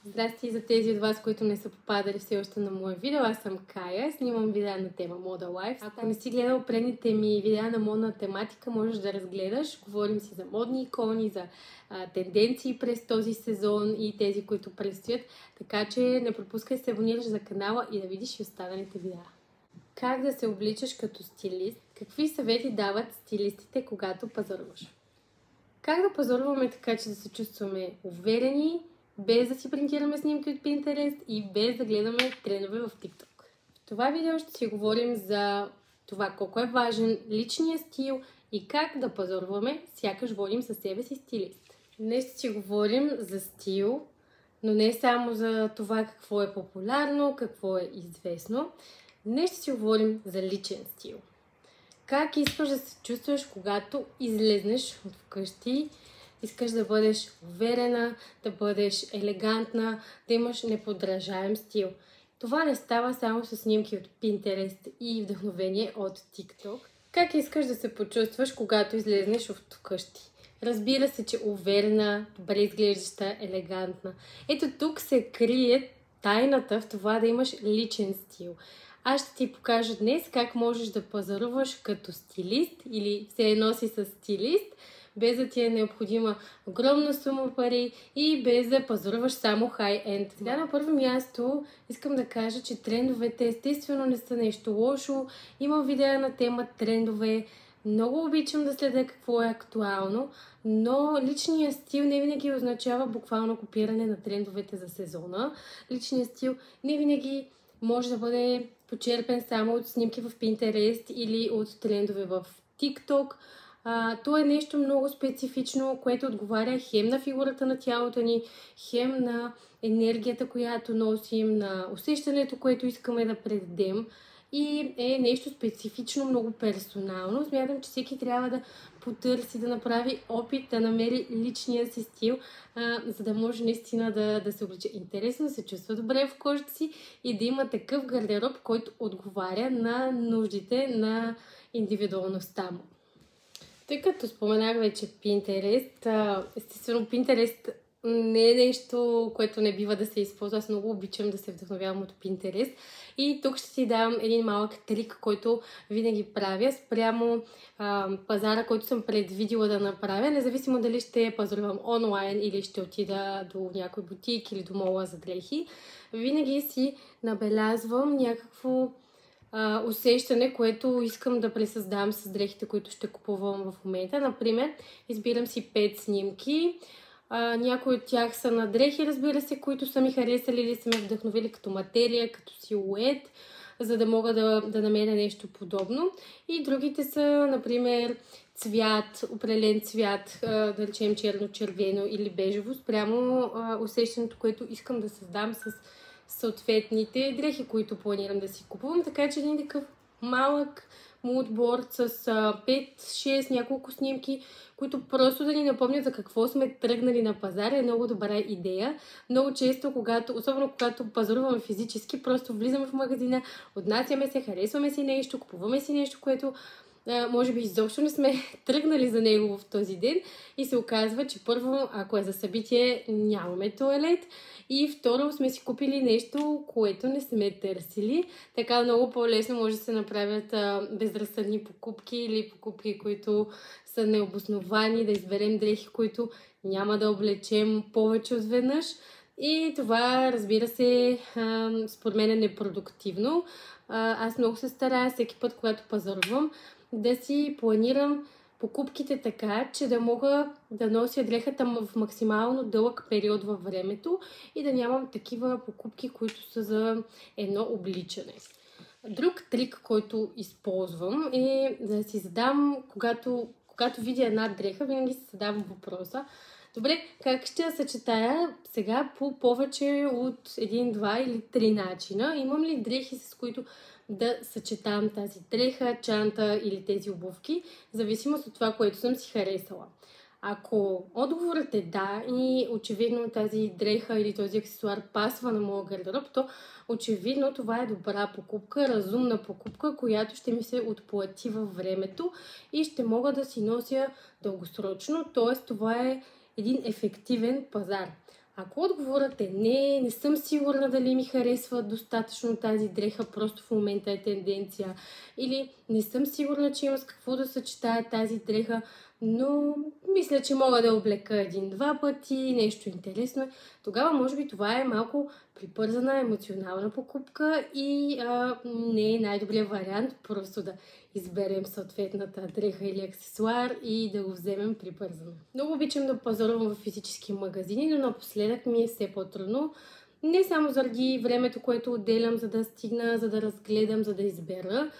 Здрасти за тези от вас, които не са попадали все още на мое видео. Аз съм Кая, снимам видеа на тема Moda Life. Ако не си гледал предните ми видеа на модна тематика, можеш да разгледаш. Говорим си за модни икони, за тенденции през този сезон и тези, които предстоят. Така че не пропускай да се абонираш за канала и да видиш и останалите видеа. Как да се обличаш като стилист? Какви съвети дават стилистите, когато пазаруваш? Как да пазаруваме така, че да се чувстваме уверени, без да си принтираме снимки от Pinterest и без да гледаме трендове в TikTok? В това видео ще си говорим за това колко е важен личният стил и как да пазаруваме, сякаш водим със себе си стилист. Днес ще си говорим за стил, но не само за това какво е популярно, какво е известно. Днес ще си говорим за личен стил. Как искаш да се чувстваш, когато излезнеш от вкъщи? Искаш да бъдеш уверена, да бъдеш елегантна, да имаш неподражаем стил. Това не става само с снимки от Pinterest и вдъхновение от TikTok. Как искаш да се почувстваш, когато излезнеш от вкъщи? Разбира се, че уверена, добре изглеждаща, елегантна. Ето тук се крие тайната в това да имаш личен стил. Аз ще ти покажа днес как можеш да пазаруваш като стилист или все едно си с стилист, без да ти е необходима огромна сума пари и без да пазаруваш само хай-енд. Сега на първо място искам да кажа, че трендовете естествено не са нещо лошо. Имам видео на тема трендове. Много обичам да следя какво е актуално, но личният стил не винаги означава буквално копиране на трендовете за сезона. Личният стил не винаги може да бъде почерпен само от снимки в Pinterest или от трендове в TikTok. То е нещо много специфично, което отговаря хем на фигурата на тялото ни, хем на енергията, която носим, на усещането, което искаме да предадем. И е нещо специфично, много персонално. Смятам, че всеки трябва да потърси, да направи опит, да намери личния си стил, за да може наистина да се облича интересно, да се чувства добре в кожата си и да има такъв гардероб, който отговаря на нуждите на индивидуалността му. Тъй като споменах вече Pinterest, естествено Pinterest не е нещо, което не бива да се използва. Аз много обичам да се вдъхновявам от Pinterest. И тук ще ти дам един малък трик, който винаги правя спрямо пазара, който съм предвидила да направя. Независимо дали ще пазарувам онлайн или ще отида до някой бутик или до мола за дрехи. Винаги си набелязвам някакво усещане, което искам да пресъздам с дрехите, които ще купувам в момента. Например, избирам си 5 снимки. Някои от тях са на дрехи, разбира се, които са ми харесали или са ме вдъхновили като материя, като силует, за да мога да намеря нещо подобно. И другите са, например, цвят, определен цвят, да речем черно-червено или бежево, спрямо усещането, което искам да създам с съответните дрехи, които планирам да си купувам. Така че един такъв малък мудборд с 5-6 няколко снимки, които просто да ни напомнят за какво сме тръгнали на пазара, е много добра идея. Много често, особено когато пазаруваме физически, просто влизаме в магазина, отнасяме се, харесваме си нещо, купуваме си нещо, което може би изобщо не сме тръгнали за него в този ден и се оказва, че първо, ако е за събитие, нямаме тоалет и второ, сме си купили нещо, което не сме търсили. Така много по-лесно може да се направят безразсъдни покупки или покупки, които са необосновани, да изберем дрехи, които няма да облечем повече от веднъж. И това, разбира се, според мен е непродуктивно. Аз много се старая всеки път, когато пазарувам, да си планирам покупките така, че да мога да нося дрехата в максимално дълъг период във времето и да нямам такива покупки, които са за едно обличане. Друг трик, който използвам е да си задам, когато видя една дреха, винаги си задавам въпроса: добре, как ще я съчетая сега по повече от 1, 2 или 3 начина? Имам ли дрехи, с които да съчетавам тази дреха, чанта или тези обувки, в зависимост от това, което съм си харесала? Ако отговорът е да и очевидно тази дреха или този аксесуар пасва на моя гардероб, то очевидно това е добра покупка, разумна покупка, която ще ми се отплати във времето и ще мога да си нося дългосрочно, т.е. това е един ефективен пазар. Ако отговорът е не съм сигурна дали ми харесва достатъчно тази дреха, просто в момента е тенденция, или не съм сигурна, че има с какво да съчетая тази дреха, но мисля, че мога да облека един-два пъти, нещо интересно е, тогава може би това е малко прибързана емоционална покупка и не е най-добрият вариант просто да изберем съответната дреха или аксесуар и да го вземем прибързано. Много обичам да пазарувам в физически магазини, но напоследък ми е все по-трудно. Не само заради времето, което отделям, за да стигна, за да разгледам, за да избера.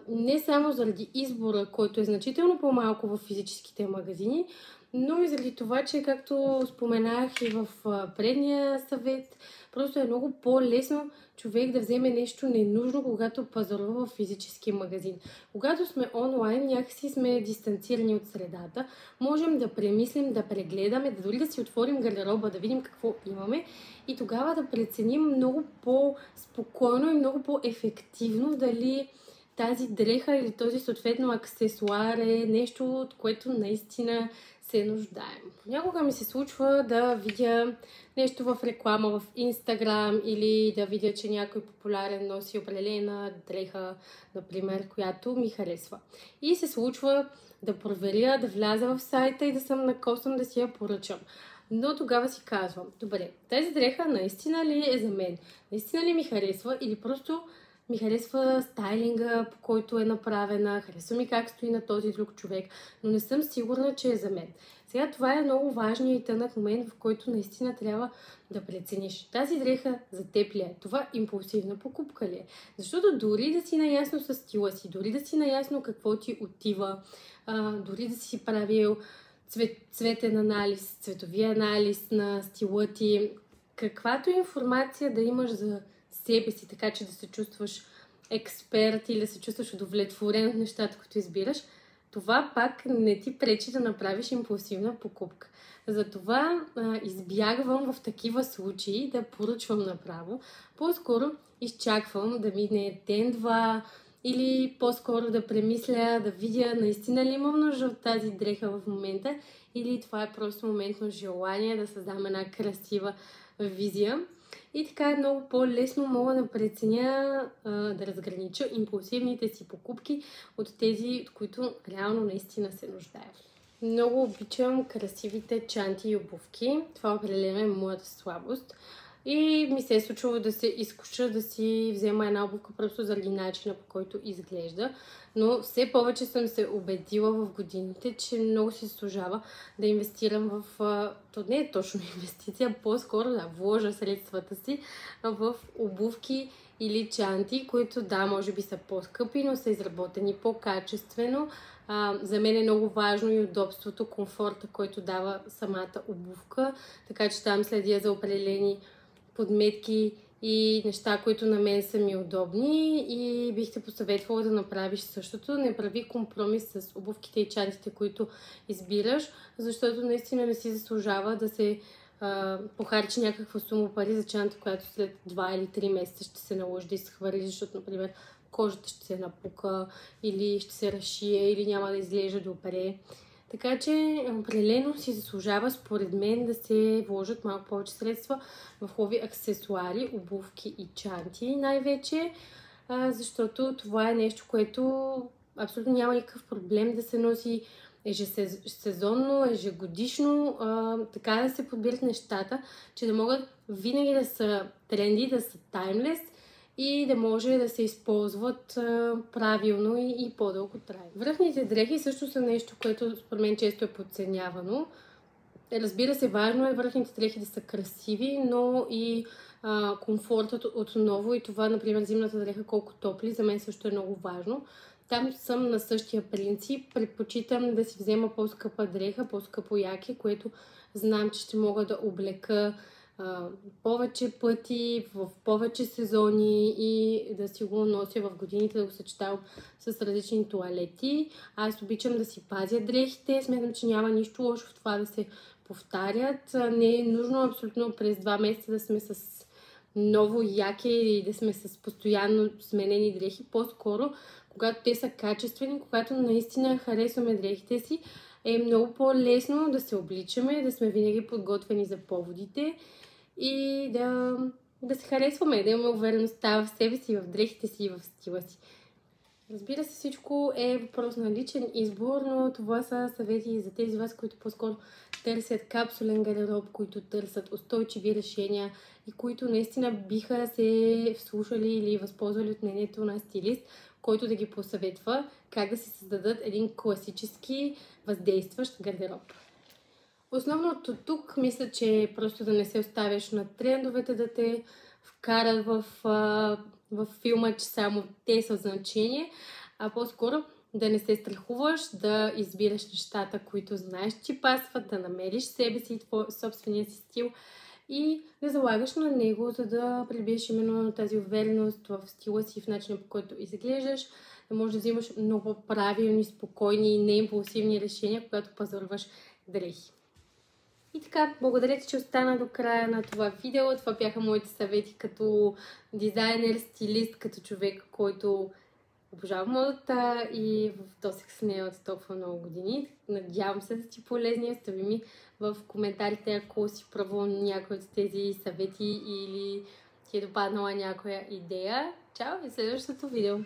Не само заради избора, който е значително по-малко в физическите магазини, но и заради това, че както споменах и в предния съвет, просто е много по-лесно човек да вземе нещо ненужно, когато пазарува в физически магазин. Когато сме онлайн, някакси сме дистанцирани от средата, можем да премислим, да прегледаме, дори да си отворим гардероба, да видим какво имаме и тогава да преценим много по-спокойно и много по-ефективно дали тази дреха или този съответно аксесуар е нещо, от което наистина се нуждаем. Някога ми се случва да видя нещо в реклама в Инстаграм или да видя, че някой популярен носи определена дреха, например, която ми харесва. И се случва да проверя, да вляза в сайта и да съм накосан да си я поръчам. Но тогава си казвам, добре, тази дреха наистина ли е за мен? Наистина ли ми харесва или просто ми харесва стайлинга, по който е направена, харесва ми как стои на този друг човек, но не съм сигурна, че е за мен. Сега това е много важният и тънък момент, в който наистина трябва да прецениш. Тази дреха за теб ли е? Това импулсивна покупка ли е? Защото дори да си наясно с стила си, дори да си наясно какво ти отива, дори да си правил цветен анализ, цветови анализ на стила ти, каквато информация да имаш за себе си, така че да се чувстваш експерт или да се чувстваш удовлетворен от нещата, които избираш, това пак не ти пречи да направиш импулсивна покупка. Затова избягвам в такива случаи да поръчвам направо. По-скоро изчаквам да мине ден-два или по-скоро да премисля, да видя наистина ли имам нужда от тази дреха в момента или това е просто моментно желание да създам една красива визия. И така е много по-лесно мога да преценя, да разгранича импулсивните си покупки от тези, от които реално наистина се нуждая. Много обичам красивите чанти и обувки. Това определено е моята слабост. И ми се е случило да се изкуша да си взема една обувка просто заради начина, по който изглежда. Но все повече съм се убедила в годините, че много си служава да инвестирам в... То не е точно инвестиция, по-скоро да вложа средствата си в обувки или чанти, които да, може би са по-скъпи, но са изработени по-качествено. За мен е много важно и удобството, комфорта, който дава самата обувка, така че там следя за определени подметки и неща, които на мен са ми удобни и бих те посъветвала да направиш същото. Не прави компромис с обувките и чантите, които избираш, защото наистина не си заслужава да се похарчи някаква сума пари за чанта, която след 2 или 3 месеца ще се наложи да изхвърли, защото, например, кожата ще се напука или ще се разшие или няма да изглежда добре. Така че определено си заслужава според мен да се вложат малко повече средства в хубави аксесуари, обувки и чанти най-вече, защото това е нещо, което абсолютно няма никакъв проблем да се носи ежесезонно, ежегодишно, така да се подбират нещата, че да могат винаги да са тренди, да са таймлес и да може да се използват правилно и по-дълго трайно. Връхните дрехи също са нещо, което според мен често е подценявано. Разбира се, важно е връхните дрехи да са красиви, но и комфортът отново и това, например, зимната дреха колко топли, за мен също е много важно. Там съм на същия принцип. Предпочитам да си взема по-скъпа дреха, по-скъпо яки, което знам, че ще мога да облека повече пъти, в повече сезони и да си го нося в годините, да го съчетавам с различни тоалети. Аз обичам да си пазя дрехите, смятам, че няма нищо лошо в това да се повтарят. Не е нужно абсолютно през 2 месеца да сме с ново яки или да сме с постоянно сменени дрехи. По-скоро, когато те са качествени, когато наистина харесваме дрехите си, е много по-лесно да се обличаме, да сме винаги подготвени за поводите и да се харесваме, да имаме увереността в себе си, в дрехите си и в стила си. Разбира се, всичко е въпрос на личен избор, но това са съвети за тези вас, които по-скоро търсят капсулен гардероб, които търсят устойчиви решения и които наистина биха се вслушали или възползвали от мнението на стилист, който да ги посъветва как да си създадат един класически въздействащ гардероб. Основното тук мисля, че е просто да не се оставяш на трендовете, да те вкарат в филма, че само те са значение, а по-скоро да не се страхуваш, да избираш нещата, които знаеш, че пасват, да намериш себе си и собствения си стил и да залагаш на него, за да придобиеш именно тази увереност в стила си, в начина, по който изглеждаш, да можеш да взимаш много правилни, спокойни и неимпулсивни решения, когато пазаруваш дрехи. И така, благодаря ти, че остана до края на това видео. Това бяха моите съвети като дизайнер, стилист, като човек, който обожава модата и в досег с нея от толкова много години. Надявам се да ти полезни. Остави ми в коментарите, ако си пробвал някой от тези съвети или ти е допаднала някоя идея. Чао и следващото видео!